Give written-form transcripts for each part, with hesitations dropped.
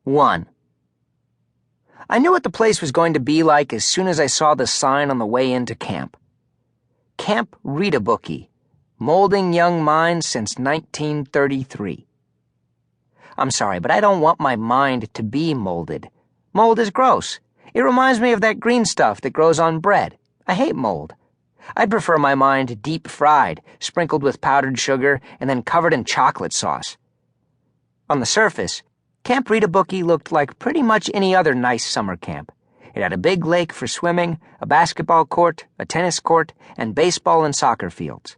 1. I knew what the place was going to be like as soon as I saw the sign on the way into camp. Camp Rituhbukkee, molding young minds since 1933. I'm sorry, but I don't want my mind to be molded. Mold is gross. It reminds me of that green stuff that grows on bread. I hate mold. I'd prefer my mind deep-fried, sprinkled with powdered sugar, and then covered in chocolate sauce. On the surface, Camp Rituhbukkee looked like pretty much any other nice summer camp. It had a big lake for swimming, a basketball court, a tennis court, and baseball and soccer fields.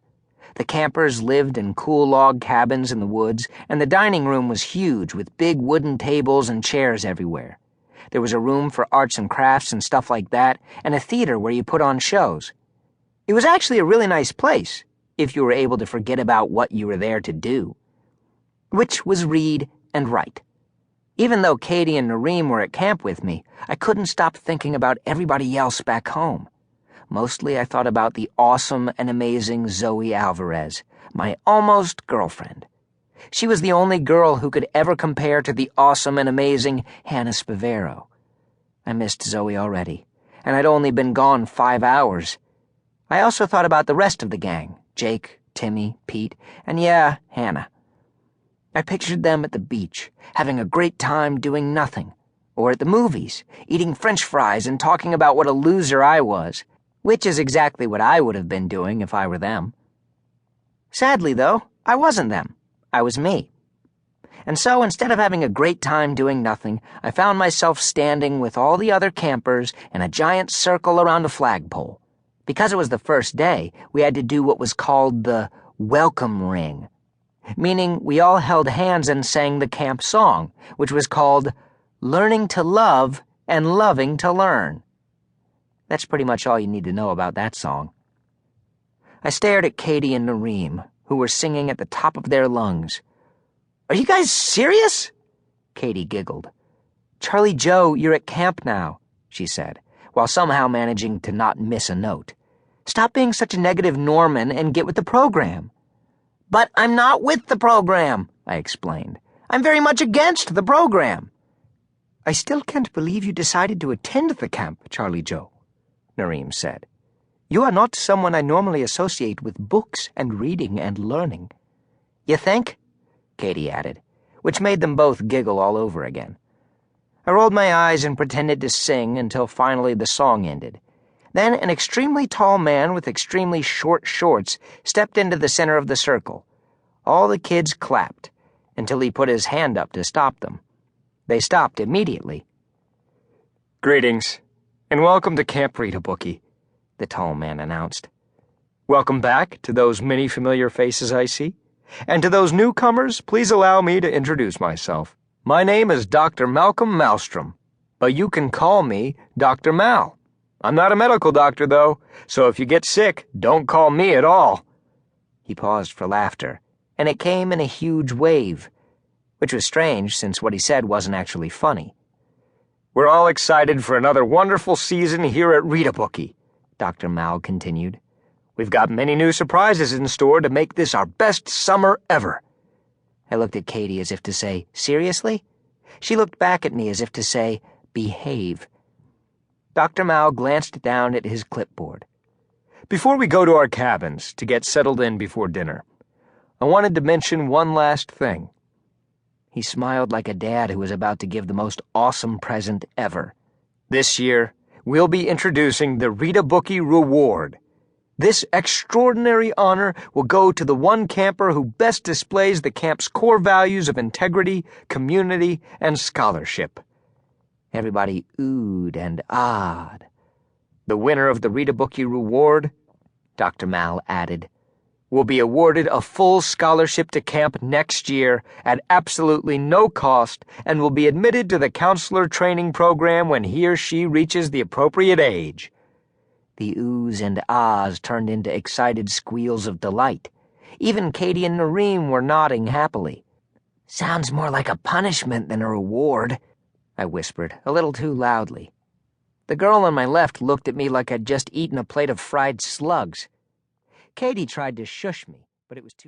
The campers lived in cool log cabins in the woods, and the dining room was huge with big wooden tables and chairs everywhere. There was a room for arts and crafts and stuff like that, and a theater where you put on shows. It was actually a really nice place, if you were able to forget about what you were there to do, which was read and write. Even though Katie and Nareem were at camp with me, I couldn't stop thinking about everybody else back home. Mostly I thought about the awesome and amazing Zoe Alvarez, my almost girlfriend. She was the only girl who could ever compare to the awesome and amazing Hannah Spavero. I missed Zoe already, and I'd only been gone 5 hours. I also thought about the rest of the gang, Jake, Timmy, Pete, and yeah, Hannah. I pictured them at the beach, having a great time doing nothing, or at the movies, eating French fries and talking about what a loser I was, which is exactly what I would have been doing if I were them. Sadly, though, I wasn't them. I was me. And so, instead of having a great time doing nothing, I found myself standing with all the other campers in a giant circle around a flagpole. Because it was the first day, we had to do what was called the welcome ring, meaning we all held hands and sang the camp song, which was called Learning to Love and Loving to Learn. That's pretty much all you need to know about that song. I stared at Katie and Nareem, who were singing at the top of their lungs. "Are you guys serious?" Katie giggled. "Charlie Joe, you're at camp now," she said, while somehow managing to not miss a note. "Stop being such a negative Norman and get with the program." "But I'm not with the program," I explained. "I'm very much against the program." "I still can't believe you decided to attend the camp, Charlie Joe," Nareem said. "You are not someone I normally associate with books and reading and learning." "You think?" Katie added, which made them both giggle all over again. I rolled my eyes and pretended to sing until finally the song ended. Then an extremely tall man with extremely short shorts stepped into the center of the circle. All the kids clapped, until he put his hand up to stop them. They stopped immediately. "Greetings, and welcome to Camp Rituhbukkee," the tall man announced. "Welcome back to those many familiar faces I see, and to those newcomers, please allow me to introduce myself. My name is Dr. Malcolm Malmstrom, but you can call me Dr. Mal. I'm not a medical doctor, though, so if you get sick, don't call me at all." He paused for laughter, and it came in a huge wave, which was strange since what he said wasn't actually funny. "We're all excited for another wonderful season here at Rituhbukkee," Dr. Mal continued. "We've got many new surprises in store to make this our best summer ever." I looked at Katie as if to say, "Seriously?" She looked back at me as if to say, "Behave." Dr. Mal glanced down at his clipboard. "Before we go to our cabins to get settled in before dinner, I wanted to mention one last thing." He smiled like a dad who was about to give the most awesome present ever. "This year, we'll be introducing the Rituhbukkee Reward. This extraordinary honor will go to the one camper who best displays the camp's core values of integrity, community, and scholarship." Everybody oohed and ahed. "The winner of the Rituhbukkee Reward," Dr. Mal added, "will be awarded a full scholarship to camp next year at absolutely no cost and will be admitted to the counselor training program when he or she reaches the appropriate age." The oohs and ahs turned into excited squeals of delight. Even Katie and Nareem were nodding happily. "Sounds more like a punishment than a reward," I whispered, a little too loudly. The girl on my left looked at me like I'd just eaten a plate of fried slugs. Katie tried to shush me, but it was too